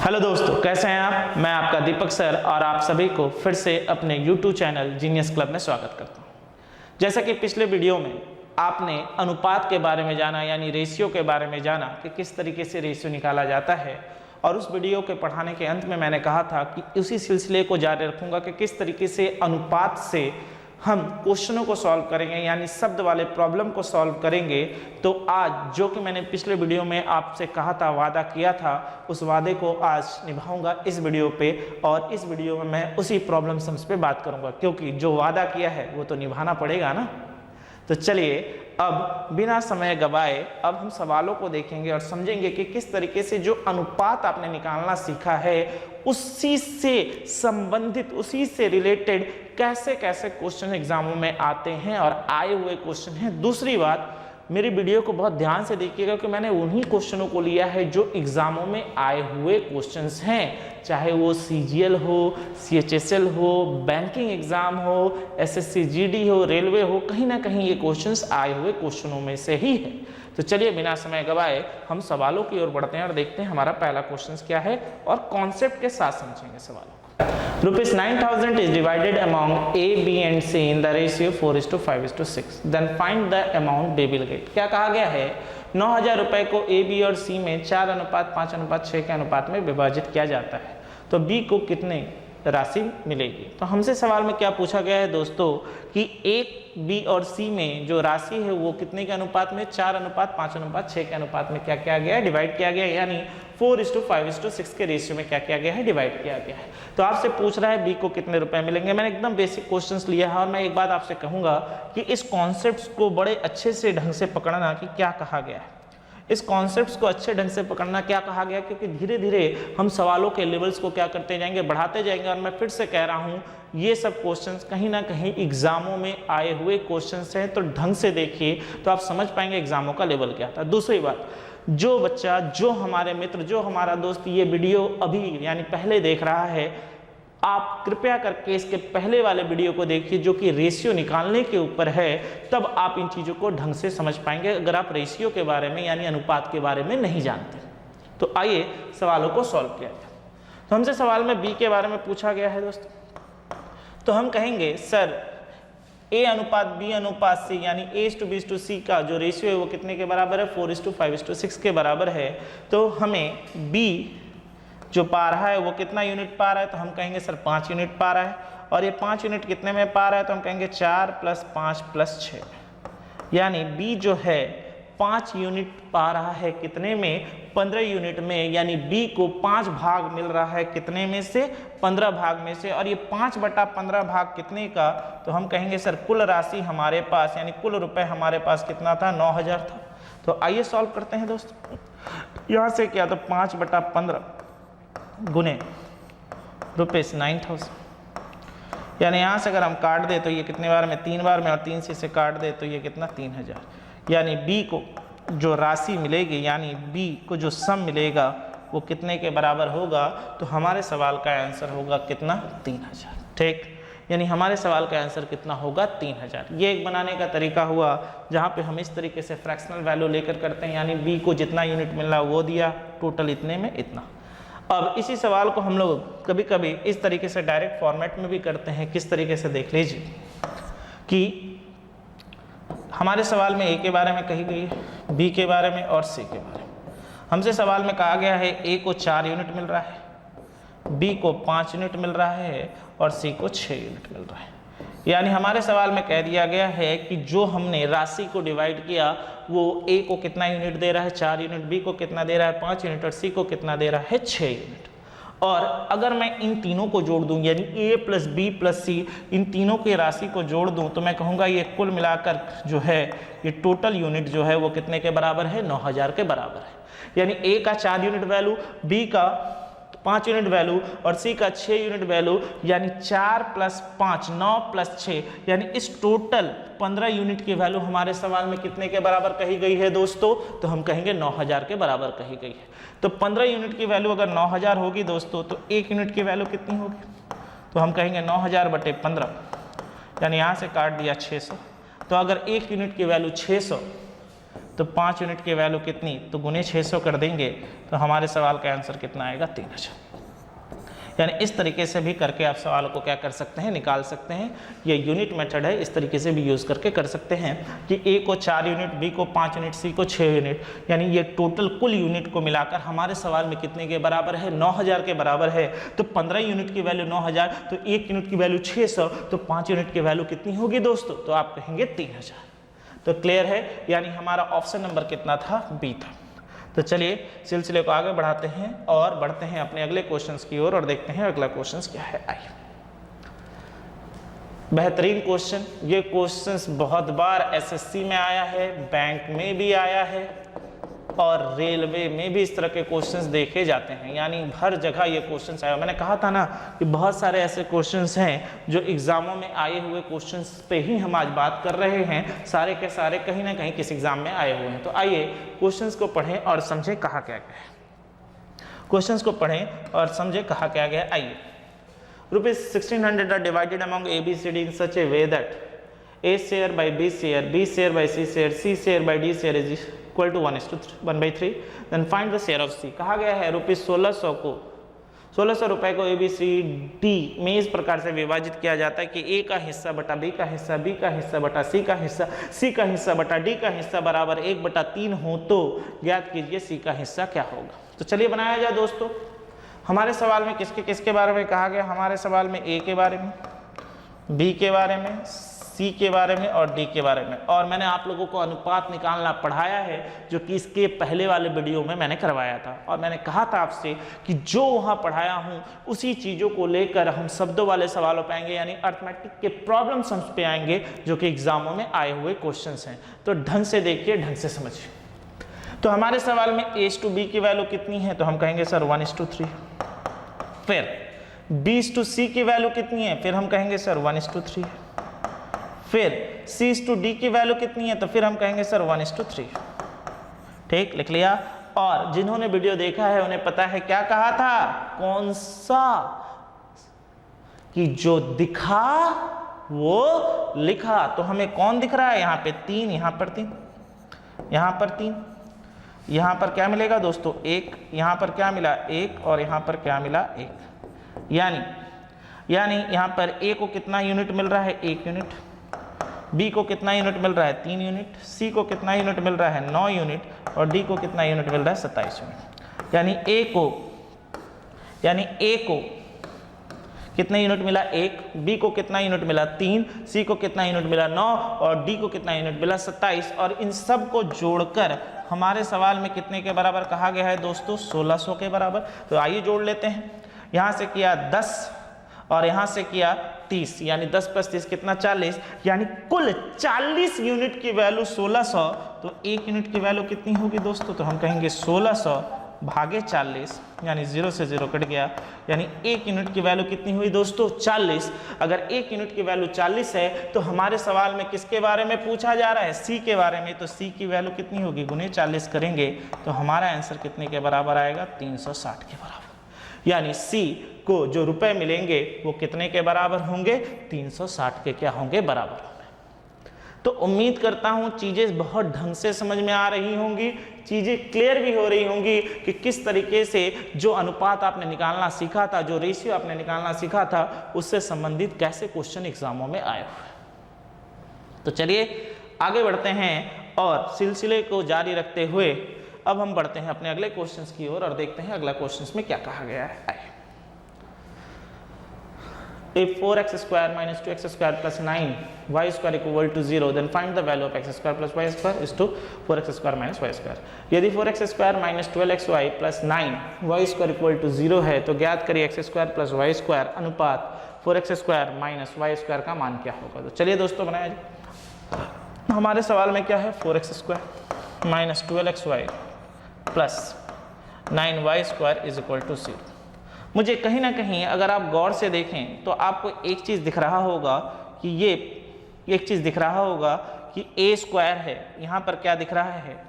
Hello दोस्तों, कैसे हैं आप। मैं आपका दीपक सर और आप सभी को फिर से अपने YouTube चैनल जीनियस क्लब में स्वागत करता हूं। जैसा कि पिछले वीडियो में आपने अनुपात के बारे में जाना, यानी रेशियो के बारे में जाना कि किस तरीके से रेशियो निकाला जाता है, और उस वीडियो के पढ़ाने के अंत में मैंने कहा था कि उसी सिलसिले को जारी रखूंगा कि किस तरीके से अनुपात से हम क्वेश्चनों को सॉल्व करेंगे, यानी शब्द वाले प्रॉब्लम को सॉल्व करेंगे। तो आज जो कि मैंने पिछले वीडियो में आपसे कहा था, वादा किया था, उस वादे को आज निभाऊंगा इस वीडियो पे। और इस वीडियो में मैं उसी प्रॉब्लम सम्स पे बात करूंगा, क्योंकि जो वादा किया है वो तो निभाना पड़ेगा ना। तो चलिए अब बिना समय गवाए अब हम सवालों को देखेंगे और समझेंगे कि किस तरीके से जो अनुपात आपने निकालना सीखा है उसी से संबंधित, उसी से रिलेटेड कैसे कैसे क्वेश्चन एग्जामों में आते हैं और आए हुए क्वेश्चन हैं। दूसरी बात, मेरी वीडियो को बहुत ध्यान से देखिएगा कि मैंने उन्हीं क्वेश्चनों को लिया है जो एग्जामों में आए हुए क्वेश्चंस हैं, चाहे वो CGL हो, CHSL हो, बैंकिंग एग्जाम हो, SSC GD हो, रेलवे हो, कहीं ना कहीं ये क्वेश्चंस आए हुए क्वेश्चनों में से ही है। तो चलिए बिना समय गवाए हम सवालों की ओर बढ़ते हैं और देखते हैं हमारा पहला क्वेश्चन क्या है और कॉन्सेप्ट के साथ समझेंगे सवालों को। ₹9,000 is divided among A, B and C in the ratio 4:5:6. Then find the amount they will get. क्या कहा गया है? 9,000 रुपए को A, B और C में 4:5:6 के अनुपात में विभाजित किया जाता है, तो B को कितने राशि मिलेगी। तो हमसे सवाल में क्या पूछा गया है दोस्तों कि A, B और C में जो राशि है वो कितने के अनुपात में, 4:5:6 के अनुपात में क्या किया गया है, डिवाइड किया गया है, यानी 4:5:6 के रेशियो में क्या किया गया है, डिवाइड किया गया है। तो आपसे पूछ रहा है B को कितने रुपए मिलेंगे। मैंने एकदम बेसिक क्वेश्चंस लिया है और मैं एक बात आपसे कहूंगा कि इस कॉन्सेप्ट को बड़े अच्छे से ढंग से पकड़ना कि क्या कहा गया है। इस कॉन्सेप्ट्स को अच्छे ढंग से पकड़ना क्या कहा गया, क्योंकि धीरे धीरे हम सवालों के लेवल्स को क्या करते जाएंगे, बढ़ाते जाएंगे। और मैं फिर से कह रहा हूं, ये सब क्वेश्चंस कहीं ना कहीं एग्जामों में आए हुए क्वेश्चंस हैं, तो ढंग से देखिए तो आप समझ पाएंगे एग्जामों का लेवल क्या था। दूसरी बात, जो बच्चा, जो हमारे मित्र, जो हमारा दोस्त ये वीडियो अभी यानी पहले देख रहा है, आप कृपया करके इसके पहले वाले वीडियो को देखिए जो कि रेशियो निकालने के ऊपर है, तब आप इन चीज़ों को ढंग से समझ पाएंगे अगर आप रेशियो के बारे में यानी अनुपात के बारे में नहीं जानते। तो आइए सवालों को सॉल्व किया जाए। तो हमसे सवाल में B के बारे में पूछा गया है दोस्तों, तो हम कहेंगे सर A अनुपात B अनुपात C यानी A:B:C का जो रेशियो है वो कितने के बराबर है, 4:5:6 के बराबर है। तो हमें B जो पा रहा है वो कितना यूनिट पा रहा है, तो हम कहेंगे सर 5 यूनिट पा रहा है। और ये 5 यूनिट कितने में पा रहा है, तो हम कहेंगे 4 + 5 + 6, यानी B जो है 5 यूनिट पा रहा है कितने में, 15 यूनिट में। यानी B को 5 भाग मिल रहा है कितने में से, 15 भाग में से। और ये 5/15 भाग कितने का, तो हम कहेंगे सर कुल राशि हमारे पास यानी कुल रुपए हमारे पास कितना था, 9,000 था। तो आइए सॉल्व करते हैं दोस्तों। यहाँ से क्या, तो 5/15 गुने ₹9,000, यानी यहाँ से अगर हम काट दे तो ये कितने बार में, 3 बार में, और 3 से काट दे तो ये कितना, 3,000। यानी B को जो राशि मिलेगी, यानी B को जो सम मिलेगा वो कितने के बराबर होगा, तो हमारे सवाल का आंसर होगा कितना, 3,000। ठीक, यानी हमारे सवाल का आंसर कितना होगा, 3,000। ये एक बनाने का तरीका हुआ जहाँ पे हम इस तरीके से फ्रैक्शनल वैल्यू लेकर करते हैं, यानी B को जितना यूनिट मिल रहा है वो दिया, टोटल इतने में इतना। अब इसी सवाल को हम लोग कभी कभी इस तरीके से डायरेक्ट फॉर्मेट में भी करते हैं। किस तरीके से, देख लीजिए कि हमारे सवाल में A के बारे में कही गई है, B के बारे में और C के बारे में। हमसे सवाल में कहा गया है A को 4 यूनिट मिल रहा है, B को 5 यूनिट मिल रहा है और C को 6 यूनिट मिल रहा है। यानी हमारे सवाल में कह दिया गया है कि जो हमने राशि को डिवाइड किया वो A को कितना यूनिट दे रहा है, 4 यूनिट, B को कितना दे रहा है, 5 यूनिट, और C को कितना दे रहा है, 6 यूनिट। और अगर मैं इन तीनों को जोड़ दूं, यानी A + B + C, इन तीनों की राशि को जोड़ दूं, तो मैं कहूँगा ये कुल मिलाकर जो है ये टोटल यूनिट जो है वो कितने के बराबर है, 9,000 के बराबर है। यानी A का 4 यूनिट वैल्यू, B का 5 यूनिट वैल्यू और C का 6 यूनिट वैल्यू, यानी 4 + 5 9 + 6, यानी इस टोटल 15 यूनिट की वैल्यू हमारे सवाल में कितने के बराबर कही गई है दोस्तों, तो हम कहेंगे 9,000 के बराबर कही गई है। तो 15 यूनिट की वैल्यू अगर 9,000 होगी दोस्तों, तो 1 यूनिट की वैल्यू कितनी होगी, तो हम कहेंगे 9,000/15, यानी यहाँ से काट दिया 600। तो अगर 1 यूनिट की वैल्यू 600 तो 5 यूनिट की वैल्यू कितनी, तो गुने 600 कर देंगे तो हमारे सवाल का आंसर कितना आएगा, 3000। यानी इस तरीके से भी करके आप सवाल को क्या कर सकते हैं, निकाल सकते हैं। ये यूनिट मेथड है, इस तरीके से भी यूज़ करके कर सकते हैं कि ए को 4 यूनिट, बी को 5 यूनिट, सी को 6 यूनिट, यानी ये टोटल कुल यूनिट को मिलाकर हमारे सवाल में कितने के बराबर है, 9000 के बराबर है। तो 15 यूनिट की वैल्यू 9000, तो 1 यूनिट की वैल्यू 600, तो 5 यूनिट की वैल्यू कितनी होगी दोस्तों, तो आप कहेंगे 3000। तो क्लियर है, यानी हमारा ऑप्शन नंबर कितना था, बी था। तो चलिए सिलसिले को आगे बढ़ाते हैं और बढ़ते हैं अपने अगले क्वेश्चंस की ओर और देखते हैं अगला क्वेश्चंस क्या है। आइए, बेहतरीन क्वेश्चन। ये क्वेश्चंस बहुत बार एसएससी में आया है, बैंक में भी आया है और रेलवे में भी इस तरह के क्वेश्चंस देखे जाते हैं, यानी हर जगह ये क्वेश्चंस आया। मैंने कहा था ना कि बहुत सारे ऐसे क्वेश्चंस हैं जो एग्जामों में आए हुए क्वेश्चंस पे ही हम आज बात कर रहे हैं, सारे के सारे कहीं ना कहीं किस एग्जाम में आए हुए हैं। तो आइए क्वेश्चंस को पढ़ें और समझें कहा क्या गया है। क्वेश्चंस को पढ़ें और समझें कहा क्या गया है। आइए, ₹1600 are divided among A, B, C, D in such a way that A share by B share, B share by C share, C share by D share is equal to 1/3, then find the share of C। कहा गया है ₹1600 रुपए को ABCD में इस प्रकार से विभाजित किया जाता है कि A का हिस्सा बटा B का हिस्सा, B का हिस्सा बटा C का हिस्सा, C का हिस्सा बटा D का हिस्सा बराबर 1/3 हो, तो ज्ञात कीजिए C का हिस्सा क्या होगा। तो चलिए बनाया जाए दोस्तों। हमारे सवाल में किसके किसके बारे में कहा गया, हमारे सवाल में A के बारे में, B के बारे में, C के बारे में और D के बारे में। और मैंने आप लोगों को अनुपात निकालना पढ़ाया है, जो कि इसके पहले वाले वीडियो में मैंने करवाया था। और मैंने कहा था आपसे कि जो वहाँ पढ़ाया हूँ उसी चीज़ों को लेकर हम शब्दों वाले सवालों पे आएंगे, यानी अर्थमेटिक के प्रॉब्लम सम्स पे आएंगे, जो कि एग्जामों में आए हुए क्वेश्चंस हैं। तो ढंग से देखिए, ढंग से समझिए। तो हमारे सवाल में A/B की वैल्यू कितनी है, तो हम कहेंगे सर 1:3। फिर B/C की वैल्यू कितनी है, फिर हम कहेंगे सर 1:3। फिर C/D की वैल्यू कितनी है, तो फिर हम कहेंगे सर 1:3। ठीक, लिख लिया। और जिन्होंने वीडियो देखा है उन्हें पता है क्या कहा था, कौन सा, कि जो दिखा वो लिखा। तो हमें कौन दिख रहा है, यहाँ पे 3, यहाँ पर 3, यहाँ पर 3, यहाँ पर क्या मिलेगा दोस्तों 1, यहाँ पर क्या मिला 1 और यहाँ पर क्या मिला 1। यानी यहाँ पर A को कितना यूनिट मिल रहा है, 1 यूनिट, B को कितना यूनिट मिल रहा है, 3 यूनिट, C को कितना यूनिट मिल रहा है, 9 यूनिट, और D को कितना यूनिट मिल रहा है, 27 यूनिट। यानी A को कितना यूनिट मिला 1, B को कितना यूनिट मिला 3, C को कितना यूनिट मिला 9 और D को कितना यूनिट मिला 27। और इन सब को जोड़कर हमारे सवाल में कितने के बराबर कहा गया है दोस्तों, 1600 के बराबर। तो आइए जोड़ लेते हैं। यहाँ से किया 10 और यहाँ से किया 30, यानी 10 + 30 कितना 40, यानी कुल 40 यूनिट की वैल्यू 1600। तो 1 यूनिट की वैल्यू कितनी होगी दोस्तों, तो हम कहेंगे 1600 भागे 40, यानी 0 से 0 कट गया, यानी 1 यूनिट की वैल्यू कितनी हुई दोस्तों, 40। अगर 1 यूनिट की वैल्यू 40 है तो हमारे सवाल में किसके बारे में पूछा जा रहा है, C के बारे में। तो C की वैल्यू कितनी होगी, गुने 40 करेंगे तो हमारा आंसर कितने के बराबर आएगा, 360 के बराबर। यानी C को जो रुपए मिलेंगे वो कितने के बराबर होंगे, 360 के क्या होंगे, बराबर होंगे। तो उम्मीद करता हूँ चीज़ें बहुत ढंग से समझ में आ रही होंगी, चीज़ें क्लियर भी हो रही होंगी कि किस तरीके से जो अनुपात आपने निकालना सीखा था, जो रेशियो आपने निकालना सीखा था, उससे संबंधित कैसे क्वेश्चन एग्जामों में आए हुए। तो चलिए आगे बढ़ते हैं और सिलसिले को जारी रखते हुए अब हम बढ़ते हैं अपने अगले क्वेश्चंस की ओर और देखते हैं अगला क्वेश्चंस में क्या कहा गया है। आइए, If 4x square minus 2x square plus 9y square equal to 0, then find the value of x square plus y square is to 4x square minus y square। यदि 4x square minus 12xy plus 9y square equal to 0 है तो ज्ञात करिए x square plus y square अनुपात 4x square minus y square का मान क्या होगा। तो चलिए दोस्तों बनाया जाए। हमारे सवाल में क्या है, 4x square minus 12xy plus 9y square is equal to 0। मुझे कहीं ना कहीं अगर आप गौर से देखें तो आपको एक चीज़ दिख रहा होगा कि ये एक चीज़ दिख रहा होगा कि a स्क्वायर है, यहाँ पर क्या दिख रहा है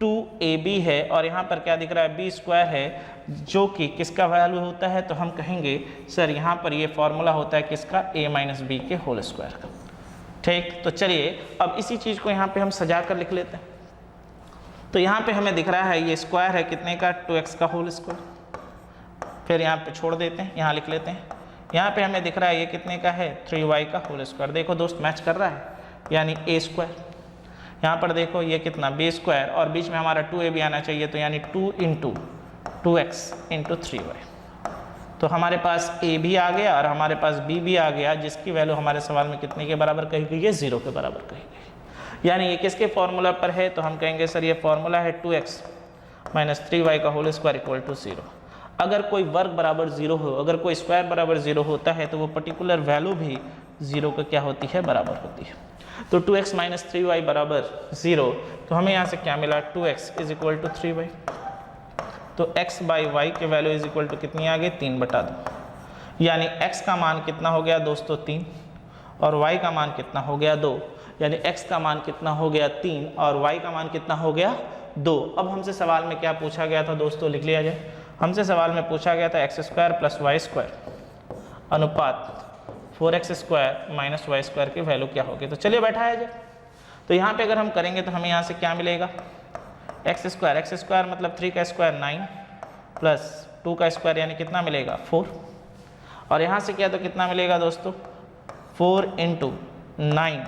2ab है, और यहाँ पर क्या दिख रहा है b स्क्वायर है, जो कि किसका वैल्यू होता है, तो हम कहेंगे सर यहाँ पर ये फॉर्मूला होता है किसका, a माइनस बी के होल स्क्वायर का। ठीक, तो चलिए अब इसी चीज़ को यहाँ पे हम सजा कर लिख लेते हैं। तो यहाँ पे हमें दिख रहा है ये स्क्वायर है कितने का, 2x का होल स्क्वायर। फिर यहाँ पे छोड़ देते हैं, यहाँ लिख लेते हैं। यहाँ पे हमें दिख रहा है ये कितने का है, 3y का होल स्क्वायर। देखो दोस्त मैच कर रहा है, यानी a स्क्वायर। यहाँ पर देखो ये कितना, b स्क्वायर, और बीच में हमारा 2a भी आना चाहिए, तो यानी 2 इंटू 2x इंटू 3y। तो हमारे पास a भी आ गया और हमारे पास b भी आ गया, जिसकी वैल्यू हमारे सवाल में कितने के बराबर कही गई है, 0 के बराबर कही गई। यानी ये किसके फॉर्मूला पर है, तो हम कहेंगे सर ये फॉर्मूला है 2x माइनस 3y का होल स्क्वायर इक्वल टू 0। अगर कोई वर्ग बराबर 0 हो, अगर कोई स्क्वायर बराबर 0 होता है तो वो पर्टिकुलर वैल्यू भी 0 का क्या होती है, बराबर होती है। तो 2x माइनस 3y बराबर 0, तो हमें यहाँ से क्या मिला, 2x is equal to 3y। तो x बाई वाई के वैल्यू इज इक्वल टू कितनी आ गई, 3/2। यानी x का मान कितना हो गया दोस्तों, 3, और y का मान कितना हो गया, 2। यानी x का मान कितना हो गया, 3, और y का मान कितना हो गया, 2। अब हमसे सवाल में क्या पूछा गया था दोस्तों, लिख लिया जाए। हमसे सवाल में पूछा गया था x square plus y square अनुपात 4x square minus y square की वैल्यू क्या होगी। तो चलिए बैठाया जाए। तो यहाँ पे अगर हम करेंगे तो हमें यहाँ से क्या मिलेगा, x स्क्वायर मतलब 3 का स्क्वायर 9 प्लस 2 का स्क्वायर यानी कितना मिलेगा, 4। और यहाँ से किया तो कितना मिलेगा दोस्तों, 4 इंटू 9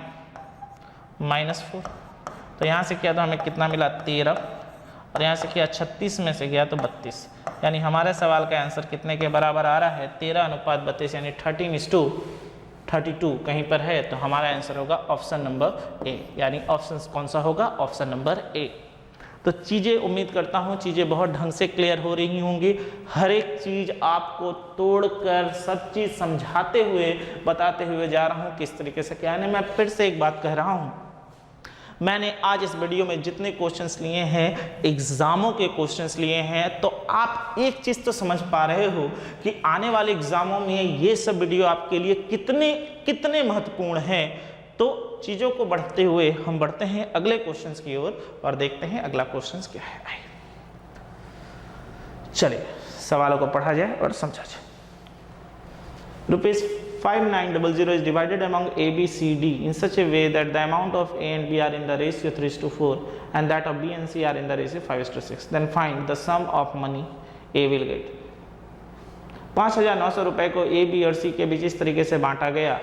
माइनस 4। तो यहाँ से किया तो हमें कितना मिला, 13, और यहाँ से किया 36 में से गया तो 32। यानी हमारे सवाल का आंसर कितने के बराबर आ रहा है, 13 अनुपात 32, यानी 13:32 कहीं पर है। तो हमारा आंसर होगा ऑप्शन नंबर ए, यानी ऑप्शन कौन सा होगा, ऑप्शन नंबर ए। तो चीज़ें उम्मीद करता हूँ चीज़ें बहुत ढंग से क्लियर हो रही होंगी। हर एक चीज़ आपको तोड़कर सब चीज़ समझाते हुए बताते हुए जा रहा हूँ किस तरीके से क्या है। मैं फिर से एक बात कह रहा हूँ, मैंने आज इस वीडियो में जितने क्वेश्चंस लिए हैं एग्जामों के क्वेश्चंस लिए हैं, तो आप एक चीज़ तो समझ पा रहे हो कि आने वाले एग्जामों में ये सब वीडियो आपके लिए कितने महत्वपूर्ण हैं। तो चीज़ों को बढ़ते हुए हम बढ़ते हैं अगले क्वेश्चंस की ओर और देखते हैं अगला क्वेश्चंस क्या है। चलिए सवालों को पढ़ा जाए और समझा जाए। ₹5900 is divided among A, B, C, D in such a way that the amount of A and B are in the ratio 3:4 and that of B and C are in the ratio 5:6. Then find the sum of money A will get. 5,900 रुपए को A, B और C के बीच इस तरीके से बांटा गया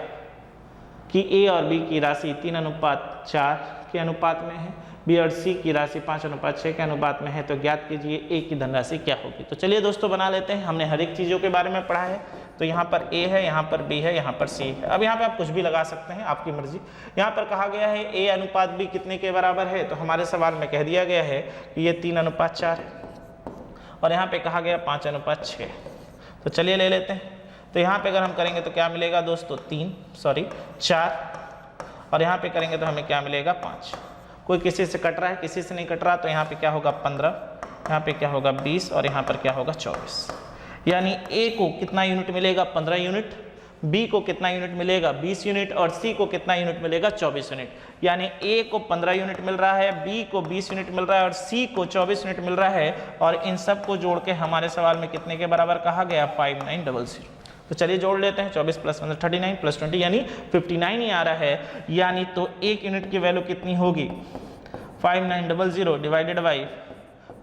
कि A और B की राशि 3:4 के अनुपात में है, B और C की राशि 5:6 के अनुपात में है। तो ज्ञात कीजिए A की धनराशि क्या होगी। तो चलिए दोस्तों बना लेते हैं। हमने हर एक चीज़ों के बारे में पढ़ा है। तो यहाँ पर A है, यहाँ पर B है, यहाँ पर C है। अब यहाँ पे आप कुछ भी लगा सकते हैं, आपकी मर्जी। यहाँ पर कहा गया है A अनुपात B कितने के बराबर है, तो हमारे सवाल में कह दिया गया है कि ये 3:4 है, और यहाँ पे कहा गया 5:6। तो चलिए ले लेते हैं। तो यहाँ पे अगर हम करेंगे तो क्या मिलेगा दोस्तों, 4, और यहाँ पे करेंगे तो हमें क्या मिलेगा, 5। कोई किसी से कट रहा है, किसी से नहीं कट रहा, तो यहाँ पे क्या होगा 15, यहाँ पे क्या होगा 20, और यहाँ पर क्या होगा 24। यानी A को कितना यूनिट मिलेगा, 15 यूनिट, B को कितना यूनिट मिलेगा, 20 यूनिट, और C को कितना यूनिट मिलेगा, 24 यूनिट। यानी A को 15 यूनिट मिल रहा है, B को 20 यूनिट मिल रहा है, और C को 24 यूनिट मिल रहा है। और इन सब को जोड़ के हमारे सवाल में कितने के बराबर कहा गया, 5900। तो चलिए जोड़ लेते हैं, 24 प्लस 15 39 प्लस 20 यानी 59 ही आ रहा है। यानी तो 1 यूनिट की वैल्यू कितनी होगी, 5900 डिवाइडेड बाई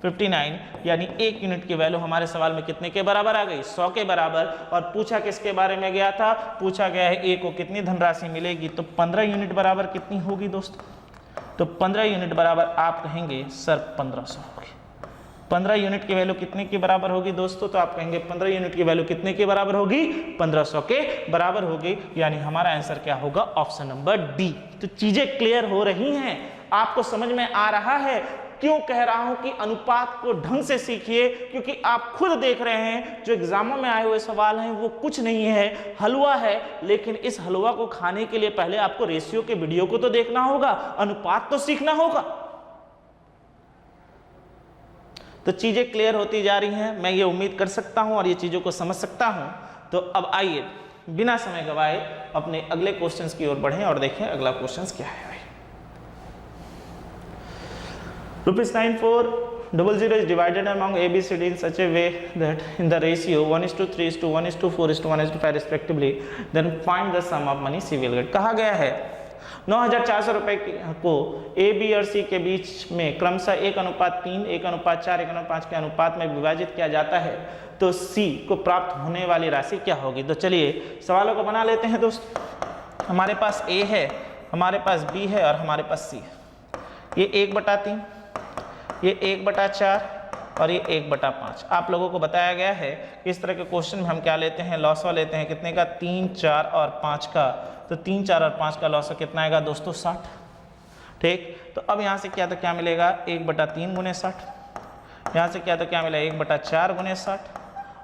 59, यानी 1 यूनिट की वैल्यू हमारे सवाल में कितने के बराबर आ गई, 100 के बराबर। और पूछा किसके बारे में गया था, पूछा गया है A को कितनी धनराशि मिलेगी। तो 15 यूनिट बराबर कितनी होगी दोस्तों, तो 15 यूनिट बराबर आप कहेंगे सर 1500 होगी। 15 यूनिट की वैल्यू कितने के बराबर होगी दोस्तों, तो आप कहेंगे 15 यूनिट की वैल्यू कितने के बराबर होगी, 1500 के बराबर होगी। यानी हमारा आंसर क्या होगा, ऑप्शन नंबर डी। तो चीजें क्लियर हो रही हैं, आपको समझ में आ रहा है क्यों कह रहा हूं कि अनुपात को ढंग से सीखिए, क्योंकि आप खुद देख रहे हैं जो एग्जामों में आए हुए सवाल हैं वो कुछ नहीं है, हलवा है। लेकिन इस हलवा को खाने के लिए पहले आपको रेशियो के वीडियो को तो देखना होगा, अनुपात तो सीखना होगा। तो चीजें क्लियर होती जा रही हैं, मैं ये उम्मीद कर सकता हूं और ये चीजों को समझ सकता हूं। तो अब आइए बिना समय गवाए अपने अगले क्वेश्चंस की ओर बढ़ें और देखें अगला क्वेश्चंस क्या है। ₹9400 is divided among A, B, C, D in such a way that in the ratio 1:3:1:4:1:5 respectively, then find the sum of money C will get। कहा गया है 9,400 रुपये को ए, बी और सी के बीच में क्रमशः 1:3, 1:4, 1:5 के अनुपात में विभाजित किया जाता है तो सी को प्राप्त होने वाली राशि क्या होगी। तो चलिए सवालों को बना लेते हैं दोस्त। हमारे पास ए है, हमारे पास बी है और हमारे पास सी है। ये 1/3, ये 1/4 और ये 1/5। आप लोगों को बताया गया है कि इस तरह के क्वेश्चन में हम क्या लेते हैं, लॉसवा लेते हैं। कितने का, 3, 4 और 5 का। तो 3, 4 और 5 का लॉसवा कितना आएगा दोस्तों, 60। ठीक, तो अब यहाँ से क्या तो क्या मिलेगा, 1/3 × 60। यहाँ से क्या तो क्या मिलेगा, 1/4 × 60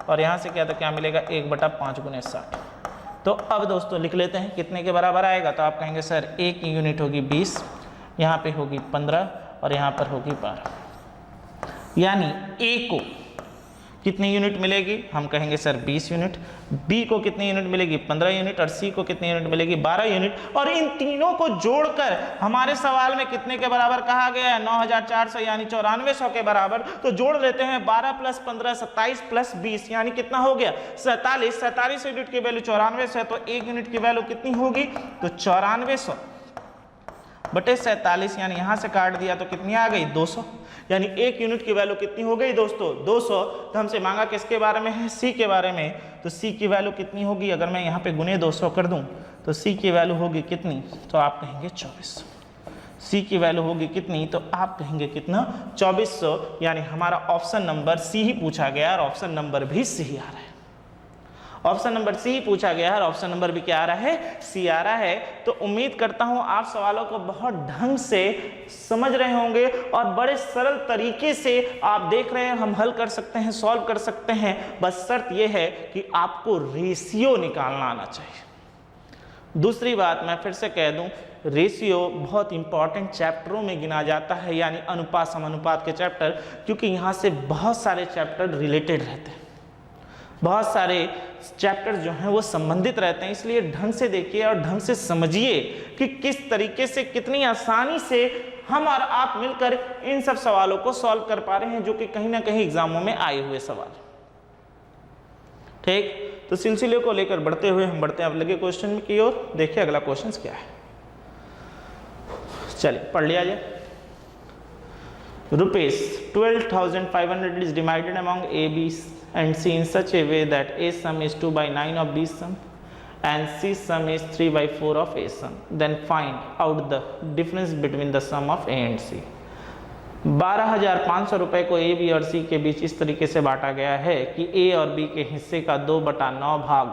और यहाँ से क्या तो क्या मिलेगा, 1/5 × 60। तो अब दोस्तों लिख लेते हैं कितने के बराबर आएगा। तो आप कहेंगे सर ए की यूनिट होगी 20, यहाँ पे होगी 15 और यहाँ पर होगी 12। यानी ए को कितनी यूनिट मिलेगी, हम कहेंगे सर 20 यूनिट। बी को कितनी यूनिट मिलेगी, 15 यूनिट। और सी को कितनी यूनिट मिलेगी, 12 यूनिट। और इन तीनों को जोड़कर हमारे सवाल में कितने के बराबर कहा गया है, 9,400 यानी 9400 के बराबर। तो जोड़ लेते हैं, 12 + 15 27 + 20 यानी कितना हो गया, 47। 47 यूनिट की वैल्यू 9400 है, तो 1 यूनिट की वैल्यू कितनी होगी, तो 9400 बटे 47, यानी यहाँ से काट दिया तो कितनी आ गई, 200। यानी 1 यूनिट की वैल्यू कितनी हो गई दोस्तों, 200। तो हमसे मांगा किसके बारे में है, सी के बारे में। तो सी की वैल्यू कितनी होगी, अगर मैं यहाँ पे गुने 200 कर दूँ तो सी की वैल्यू होगी कितनी, तो आप कहेंगे 2400। सी की वैल्यू होगी कितनी, तो आप कहेंगे कितना, 2400। यानी हमारा ऑप्शन नंबर सी ही पूछा गया और ऑप्शन नंबर भी सही आ रहा है। ऑप्शन नंबर सी पूछा गया है और ऑप्शन नंबर भी क्या आ रहा है, सी आ रहा है। तो उम्मीद करता हूं आप सवालों को बहुत ढंग से समझ रहे होंगे और बड़े सरल तरीके से आप देख रहे हैं हम हल कर सकते हैं, सॉल्व कर सकते हैं। बस शर्त यह है कि आपको रेशियो निकालना आना चाहिए। दूसरी बात मैं फिर से कह दूं, रेशियो बहुत इंपॉर्टेंट चैप्टरों में गिना जाता है, यानी अनुपात समानुपात के चैप्टर, क्योंकि यहाँ से बहुत सारे चैप्टर रिलेटेड रहते हैं, बहुत सारे चैप्टर जो हैं वो संबंधित रहते हैं। इसलिए ढंग से देखिए और ढंग से समझिए कि किस तरीके से, कितनी आसानी से हम और आप मिलकर इन सब सवालों को सॉल्व कर पा रहे हैं, जो कि कहीं ना कहीं एग्जामों में आए हुए सवाल। ठीक, तो सिलसिले को लेकर बढ़ते हुए हम बढ़ते हैं अगले क्वेश्चन की ओर। देखिए अगला क्वेश्चन क्या है, चलिए पढ़ लिया जाए। ₹12,500 is divided among A, B and C in such a way that A sum is 2/9 of B sum and C sum is 3/4 of A sum. Then find out the difference between the sum of A and C. 12,500 रुपए को A, B और C के बीच इस तरीके से बांटा गया है कि A और B के हिस्से का 2/9 भाग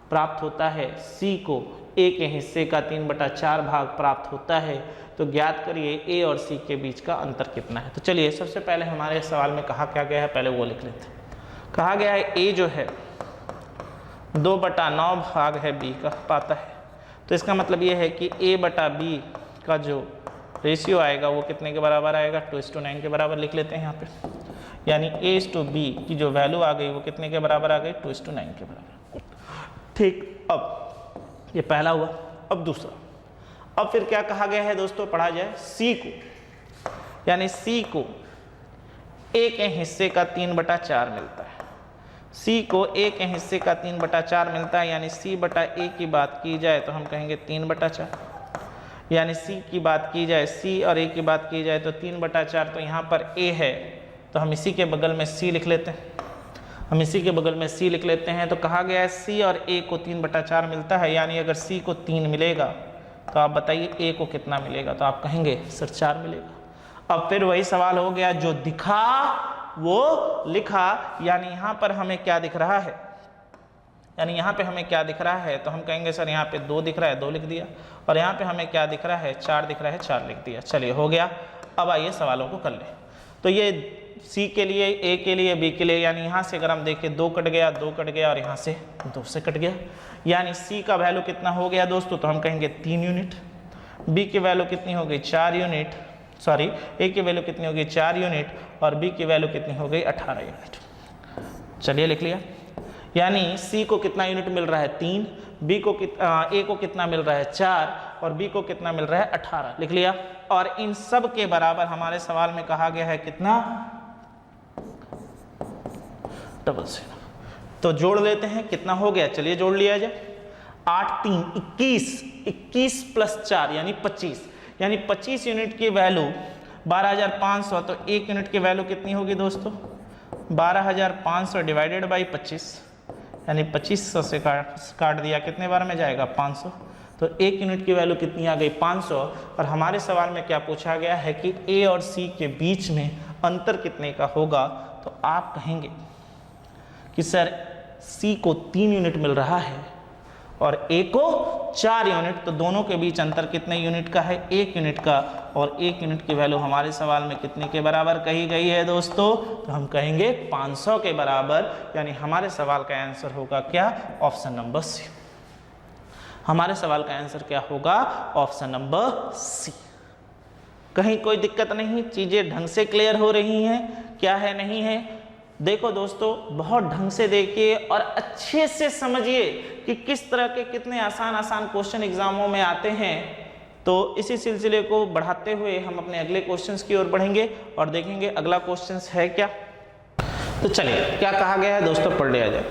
प्राप्त होता है, C को A के हिस्से का 3/4 भाग प्राप्त होता है। तो ज्ञात करिए A और C के बीच का अंतर कितना है। तो चलिए सबसे पहले हमारे सवाल में कहा क्या गया है, पहले वो लिख लेते हैं। कहा गया है A जो है 2/9 भाग है B का पाता है, तो इसका मतलब ये है कि A/B का जो रेशियो आएगा वो कितने के बराबर आएगा, 2:9 के बराबर लिख लेते हैं यहाँ पे। यानी A/B की जो वैल्यू आ गई वो कितने के बराबर आ गई, 2:9 के बराबर। ठीक, अब ये पहला हुआ। अब दूसरा, अब फिर क्या कहा गया है दोस्तों, पढ़ा जाए। C को, यानी C को A के हिस्से का 3/4 मिलता है। C को A के हिस्से का 3/4 मिलता है, यानी C/A की बात की जाए तो हम कहेंगे 3/4। यानी C की बात की जाए, C और A की बात की जाए तो 3/4। तो यहाँ पर A है तो हम इसी के बगल में C लिख लेते हैं, हम इसी के बगल में C लिख लेते हैं। तो कहा गया है C और A को 3/4 मिलता है, यानी अगर C को 3 मिलेगा तो आप बताइए A को कितना मिलेगा, तो आप कहेंगे सर 4 मिलेगा। अब फिर वही सवाल हो गया, जो दिखा वो लिखा। यानी यहाँ पर हमें क्या दिख रहा है, यानी यहाँ पे हमें क्या दिख रहा है, तो हम कहेंगे सर यहाँ पे 2 दिख रहा है, 2 लिख दिया। और यहाँ पे हमें क्या दिख रहा है, 4 दिख रहा है, 4 लिख दिया। चलिए हो गया। अब आइए सवालों को कर लें। तो ये C के लिए, A के लिए, B के लिए, यानी यहाँ से अगर हम देखें 2 कट गया, 2 कट गया और यहाँ से 2 से कट गया। यानी C का वैल्यू कितना हो गया दोस्तों, तो हम कहेंगे 3 यूनिट। B की वैल्यू कितनी हो गई, 4 यूनिट। सॉरी, A की वैल्यू कितनी हो गई, 4 यूनिट और B की वैल्यू कितनी हो गई, 18 यूनिट। चलिए लिख लिया। यानी C को कितना यूनिट मिल रहा है, 3। A को कितना मिल रहा है, 4 और B को कितना मिल रहा है, 18। लिख लिया। और इन सब के बराबर हमारे सवाल में कहा गया है कितना, 000। तो जोड़ लेते हैं, कितना हो गया, चलिए जोड़ लिया जाए। 8 3 21, 21 प्लस 4 यानी 25, यानी 25 यूनिट की वैल्यू 12,500। तो 1 यूनिट की वैल्यू कितनी होगी दोस्तों? 12,500 डिवाइडेड बाई 25, यानी 2500 से काट दिया, कितने बार में जाएगा? 500। तो 1 यूनिट की वैल्यू कितनी आ गई? 500। और हमारे सवाल में क्या पूछा गया है कि ए और सी के बीच में अंतर कितने का होगा? तो आप कहेंगे कि सर सी को 3 यूनिट मिल रहा है और ए को 4 यूनिट, तो दोनों के बीच अंतर कितने यूनिट का है? 1 यूनिट का। और 1 यूनिट की वैल्यू हमारे सवाल में कितने के बराबर कही गई है दोस्तों? तो हम कहेंगे 500 के बराबर, यानी हमारे सवाल का आंसर होगा क्या? Option number C. हमारे सवाल का आंसर क्या होगा? Option number C. कहीं कोई दिक्कत नहीं, चीजें ढंग से क्लियर हो रही हैं, क्या है नहीं है? देखो दोस्तों, बहुत ढंग से देखिए और अच्छे से समझिए कि किस तरह के कितने आसान आसान क्वेश्चन एग्जामों में आते हैं। तो इसी सिलसिले को बढ़ाते हुए हम अपने अगले क्वेश्चंस की ओर बढ़ेंगे और देखेंगे अगला क्वेश्चंस है क्या। तो चलिए, क्या कहा गया है दोस्तों, पढ़ लिया जाए।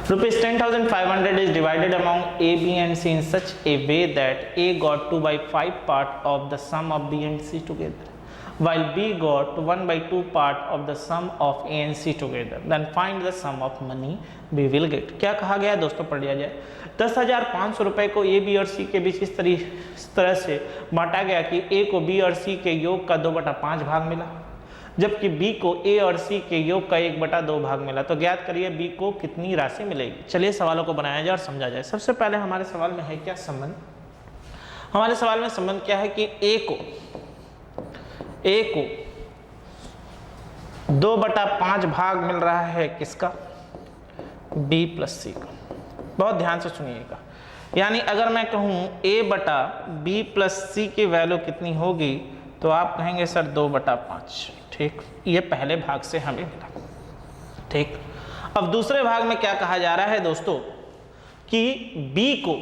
Rupees 10,500 is divided among A, B and C in such a way that A got 2/5 part of the sum of B and C together, while B got 1/2 part of the sum of A and C together. Then find the sum of money B will get. क्या कहा गया है दोस्तों, पढ़ लिया जाए। 10,500 रुपए को A, B और C के बीच इस तरह से बांटा गया कि A को B और C के योग का 2/5 भाग मिला, जबकि B को A और C के योग का 1/2 भाग मिला। तो ज्ञात करिए B को कितनी राशि मिलेगी। चलिए सवालों को बनाया जाए और समझा जाए। सबसे पहले हमारे सवाल में है क्या संबंध? हमारे सवाल में संबंध क्या है कि A को 2/5 भाग मिल रहा है किसका? B प्लस C का। बहुत ध्यान से सुनिएगा, यानी अगर मैं कहूँ A/B प्लस C की वैल्यू कितनी होगी, तो आप कहेंगे सर 2/5। ठीक, ये पहले भाग से हमें मिला। ठीक, अब दूसरे भाग में क्या कहा जा रहा है दोस्तों कि B को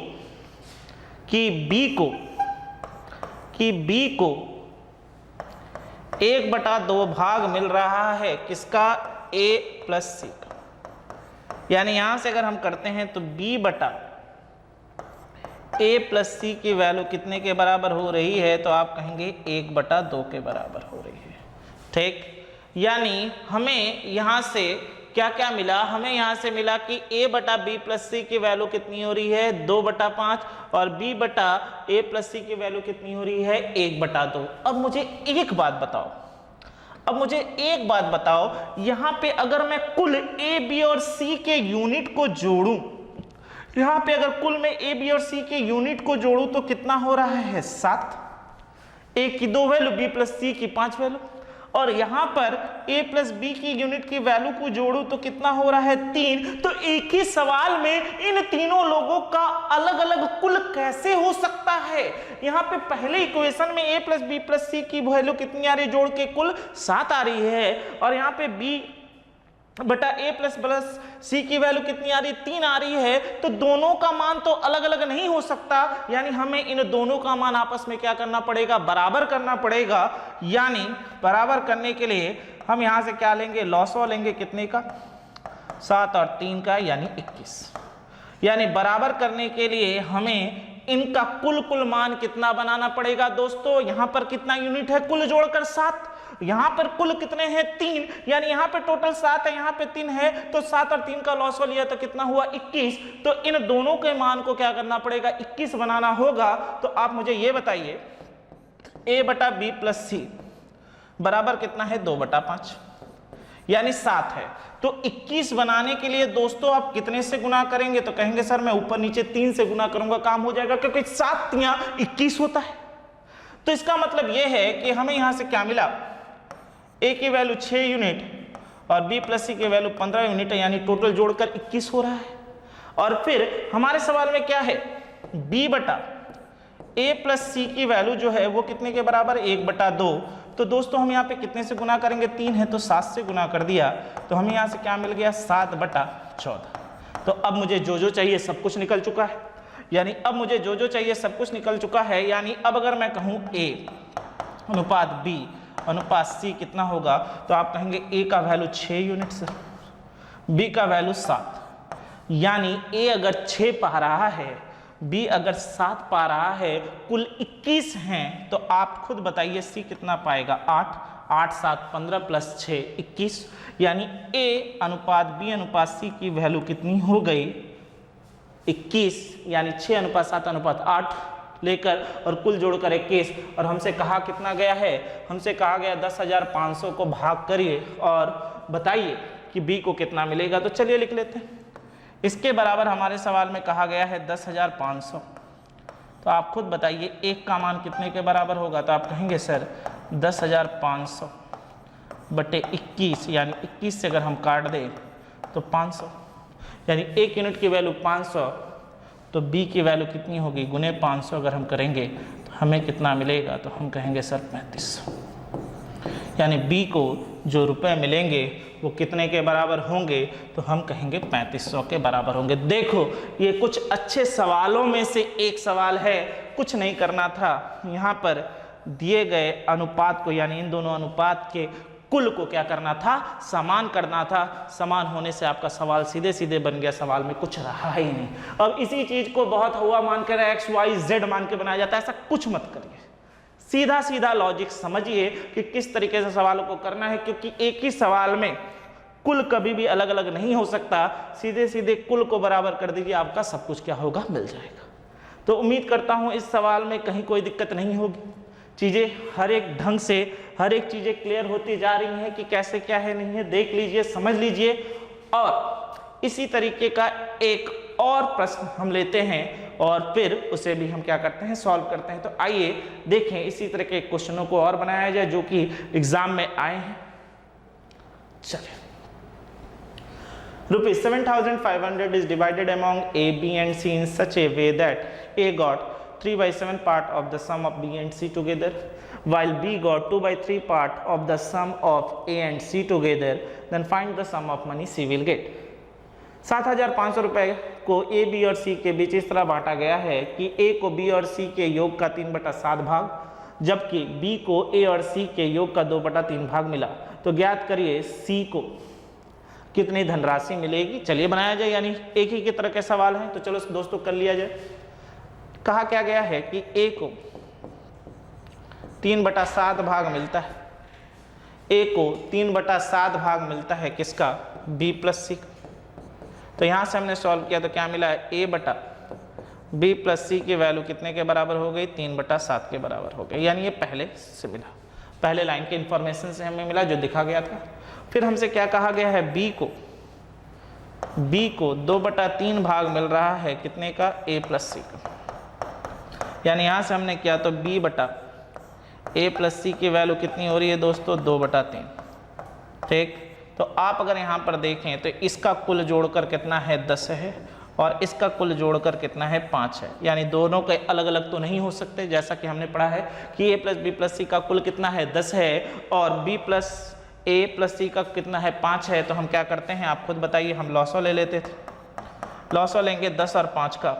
1/2 भाग मिल रहा है किसका? A प्लस C का। यानी यहां से अगर हम करते हैं तो B/A प्लस C की वैल्यू कितने के बराबर हो रही है? तो आप कहेंगे 1/2 के बराबर हो रही है। ठीक, यानी हमें यहां से क्या क्या मिला? हमें यहां से मिला कि A/B प्लस C की वैल्यू कितनी हो रही है? 2/5, और B/A प्लस C की वैल्यू कितनी हो रही है? 1/2। अब मुझे एक बात बताओ, यहां पे अगर मैं कुल A, B और C के यूनिट को जोड़ूं, यहां पे अगर कुल में A, B और C के यूनिट को जोड़ूं तो कितना हो रहा है? 7। A की 2 वैल्यू, B प्लस C की 5 वैल्यू। और यहां पर A प्लस B की यूनिट की वैल्यू को जोड़ूं तो कितना हो रहा है? 3। तो एक ही सवाल में इन तीनों लोगों का अलग अलग कुल कैसे हो सकता है? यहाँ पे पहले इक्वेशन में A plus B plus C की वैल्यू कितनी आ रही है? जोड़ के कुल 7 आ रही है, और यहाँ पे B/A प्लस C की वैल्यू कितनी आ रही है? 3 आ रही है। तो दोनों का मान तो अलग अलग नहीं हो सकता, यानी हमें इन दोनों का मान आपस में क्या करना पड़ेगा? बराबर करना पड़ेगा। यानी बराबर करने के लिए हम यहां से क्या लेंगे? लॉसवा लेंगे, कितने का? 7 और 3 का, यानी 21। यानी बराबर करने के लिए हमें इनका कुल मान कितना बनाना पड़ेगा दोस्तों? यहां पर कितना यूनिट है? कुल जोड़कर 7। यहां पर कुल कितने हैं? 3। यानी यहां पे टोटल 7 है, यहां पे 3 है, तो 7 और 3 का लॉस लिया तो कितना हुआ? 21। तो इन दोनों के मान को क्या करना पड़ेगा? 21 बनाना होगा। तो आप मुझे ये बताइए, A/B प्लस C बराबर कितना है? 2/5, यानी 7 है। तो 21 बनाने के लिए दोस्तों आप कितने से गुना करेंगे? तो कहेंगे सर मैं ऊपर नीचे 3 से गुना करूंगा, काम हो जाएगा, क्योंकि 7 तियां 21 होता है। तो इसका मतलब यह है कि हमें यहां से क्या मिला? A की वैल्यू 6 यूनिट और B प्लस C की वैल्यू 15 यूनिट है, यानी टोटल जोड़कर 21 हो रहा है। और फिर हमारे सवाल में क्या है? B/A प्लस C की वैल्यू जो है वो कितने के बराबर? 1/2। तो दोस्तों हम यहाँ पे कितने से गुना करेंगे? 3 है तो 7 से गुना कर दिया, तो हमें यहाँ से क्या मिल गया? 7/14। तो अब मुझे जो चाहिए सब कुछ निकल चुका है, यानी अब मुझे जो चाहिए सब कुछ निकल चुका है। यानी अब अगर मैं कहूँ A अनुपात B अनुपात C कितना होगा, तो आप कहेंगे A का वैल्यू 6 यूनिट सर, B का वैल्यू 7। यानी ए अगर 6 पा रहा है, बी अगर 7 पा रहा है, कुल 21 हैं, तो आप खुद बताइए सी कितना पाएगा? 8, 8 7 15 प्लस 6 21, यानी ए अनुपात बी अनुपात सी की वैल्यू कितनी हो गई? 21, यानी 6 अनुपात 7 अनुपात 8 लेकर और कुल जोड़कर 21। और हमसे कहा कितना गया है? हमसे कहा गया 10,500 को भाग करिए और बताइए कि बी को कितना मिलेगा। तो चलिए लिख लेते हैं। इसके बराबर हमारे सवाल में कहा गया है 10,500। तो आप खुद बताइए एक का मान कितने के बराबर होगा? तो आप कहेंगे सर 10,500 बटे 21, यानी 21 से अगर हम काट दें तो 500, यानी 1 यूनिट की वैल्यू 500, तो बी की वैल्यू कितनी होगी? गुने 500 अगर हम करेंगे तो हमें कितना मिलेगा? तो हम कहेंगे सर 3500, यानी बी को जो रुपए मिलेंगे वो कितने के बराबर होंगे? तो हम कहेंगे 3500 के बराबर होंगे। देखो ये कुछ अच्छे सवालों में से एक सवाल है, कुछ नहीं करना था, यहाँ पर दिए गए अनुपात को यानी इन दोनों अनुपात के कुल को क्या करना था? समान करना था। समान होने से आपका सवाल सीधे सीधे बन गया, सवाल में कुछ रहा ही नहीं। अब इसी चीज को बहुत हुआ मानकर एक्स वाई जेड मान के बनाया जाता है, ऐसा कुछ मत करिए। सीधा सीधा लॉजिक समझिए कि किस तरीके से सवालों को करना है, क्योंकि एक ही सवाल में कुल कभी भी अलग अलग नहीं हो सकता। सीधे सीधे कुल को बराबर कर दीजिए, आपका सब कुछ क्या होगा? मिल जाएगा। तो उम्मीद करता हूं इस सवाल में कहीं कोई दिक्कत नहीं होगी। चीज़ें हर एक ढंग से हर एक चीज़ें क्लियर होती जा रही हैं कि कैसे क्या है नहीं है, देख लीजिए, समझ लीजिए। और इसी तरीके का एक और प्रश्न हम लेते हैं और फिर उसे भी हम क्या करते हैं? सॉल्व करते हैं। तो आइए देखें इसी तरह के क्वेश्चनों को और बनाया जाए जो कि एग्जाम में आए हैं। चलिए, ₹7,500 is divided among A, B and C in such a way that A got 3/7 part of the sum of B and C together, while B got 2/3 part of the sum of A and C together. Then find the sum of money C will get. 7,500 रुपए को A, B और C के बीच इस तरह बांटा गया है कि A को B और C के योग का 3/7 भाग, जबकि B को A और C के योग का 2/3 भाग मिला। तो ज्ञात करिए C को कितनी धनराशि मिलेगी। चलिए बनाया जाए, यानी एक ही की तरह के सवाल हैं, तो चलो दोस्तों कर लिया जाए। कहा क्या गया है कि A को 3/7 भाग मिलता है, A को 3/7 भाग मिलता है किसका? B plus C। तो यहाँ से हमने सॉल्व किया तो क्या मिला है? A बटा B प्लस C की वैल्यू कितने के बराबर हो गई? 3/7 के बराबर हो गई, यानी ये पहले से मिला, पहले लाइन के इंफॉर्मेशन से हमें मिला जो दिखा गया था। फिर हमसे क्या कहा गया है? B को 2/3 भाग मिल रहा है कितने का? A प्लस C का, यानी यहाँ से हमने किया तो B बटा A प्लस C की वैल्यू कितनी हो रही है दोस्तों? 2/3। ठीक, तो आप अगर यहाँ पर देखें तो इसका कुल जोड़कर कितना है? 10 है, और इसका कुल जोड़कर कितना है? 5 है। यानी दोनों के अलग अलग तो नहीं हो सकते, जैसा कि हमने पढ़ा है कि A plus B plus C का कुल कितना है? 10 है, और B plus A plus C का कितना है? 5 है। तो हम क्या करते हैं? आप खुद बताइए। हम लॉसो ले लेते थे, लॉसो लेंगे 10 और 5 का,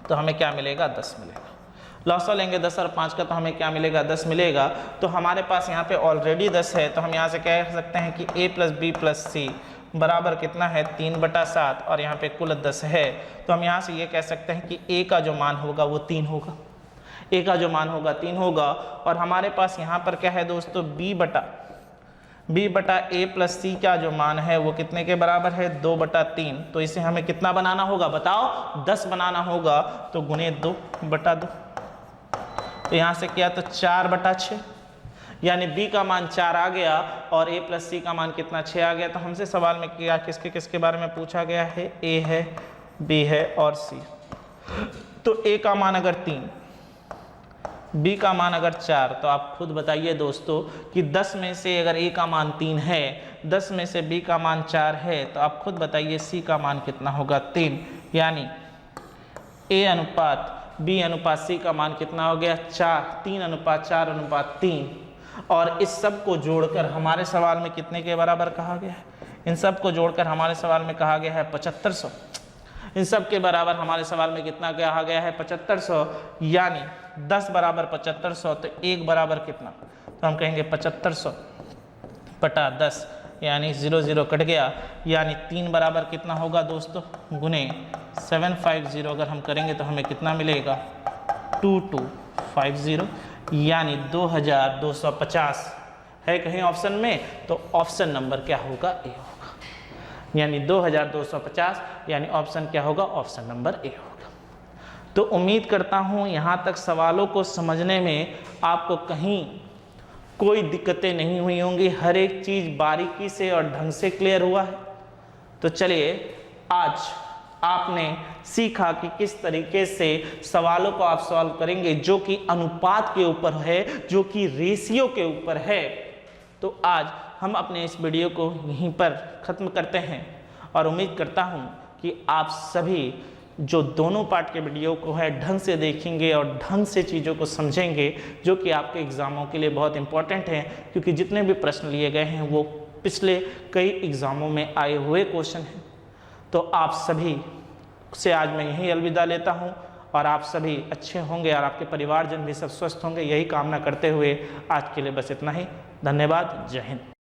तो हमें क्या मिलेगा? 10 मिलेगा। लॉसो लेंगे 10 और 5 का, तो हमें क्या मिलेगा? 10 मिलेगा। तो हमारे पास यहाँ पे ऑलरेडी 10 है, तो हम यहाँ से कह सकते हैं कि A plus B plus C बराबर कितना है? 3/7, और यहाँ पे कुल 10 है। तो हम यहाँ से ये कह सकते हैं कि A का जो मान होगा वो 3 होगा, A का जो मान होगा 3 होगा। और हमारे पास यहाँ पर क्या है दोस्तों? B बटा A प्लस C का जो मान है वो कितने के बराबर है? 2/3। तो इसे हमें कितना बनाना होगा बताओ? 10 बनाना होगा, तो गुने 2/2। तो यहाँ से किया तो 4/6, यानी B का मान 4 आ गया और A प्लस C का मान कितना? 6 आ गया। तो हमसे सवाल में क्या किसके किसके बारे में पूछा गया है? A है, B है और C। तो A का मान अगर 3, B का मान अगर 4, तो आप खुद बताइए दोस्तों कि 10 में से अगर A का मान 3 है, 10 में से B का मान 4 है, तो आप खुद बताइए C का मान कितना होगा? 3। यानी A अनुपात B अनुपात C का मान कितना हो गया? 4, 3:4:3। और इस सब को जोड़कर हमारे सवाल में कितने के बराबर कहा गया है? इन सब को जोड़कर हमारे सवाल में कहा गया है 7500। इन सब के बराबर हमारे सवाल में कितना कहा गया है? 7500। यानी 10 बराबर 7500, तो 1 बराबर कितना? तो हम कहेंगे 7500 बटा 10, यानी 0 0 कट गया, यानी 3 बराबर कितना होगा दोस्तों, गुने 750 अगर हम करेंगे तो हमें कितना मिलेगा 2250, यानी 2250 है कहीं ऑप्शन में, तो ऑप्शन नंबर क्या होगा, ए होगा, यानी 2250, यानी ऑप्शन क्या होगा, ऑप्शन नंबर ए होगा। तो उम्मीद करता हूँ यहाँ तक सवालों को समझने में आपको कहीं कोई दिक्कतें नहीं हुई होंगी, हर एक चीज़ बारीकी से और ढंग से क्लियर हुआ है। तो चलिए, आज आपने सीखा कि किस तरीके से सवालों को आप सॉल्व करेंगे जो कि अनुपात के ऊपर है, जो कि रेशियो के ऊपर है। तो आज हम अपने इस वीडियो को यहीं पर ख़त्म करते हैं और उम्मीद करता हूं कि आप सभी जो दोनों पार्ट के वीडियो को है ढंग से देखेंगे और ढंग से चीज़ों को समझेंगे, जो कि आपके एग्ज़ामों के लिए बहुत इंपॉर्टेंट हैं, क्योंकि जितने भी प्रश्न लिए गए हैं वो पिछले कई एग्ज़ामों में आए हुए क्वेश्चन हैं। तो आप सभी से आज मैं यही अलविदा लेता हूं और आप सभी अच्छे होंगे और आपके परिवारजन भी सब स्वस्थ होंगे, यही कामना करते हुए आज के लिए बस इतना ही। धन्यवाद। जय हिंद।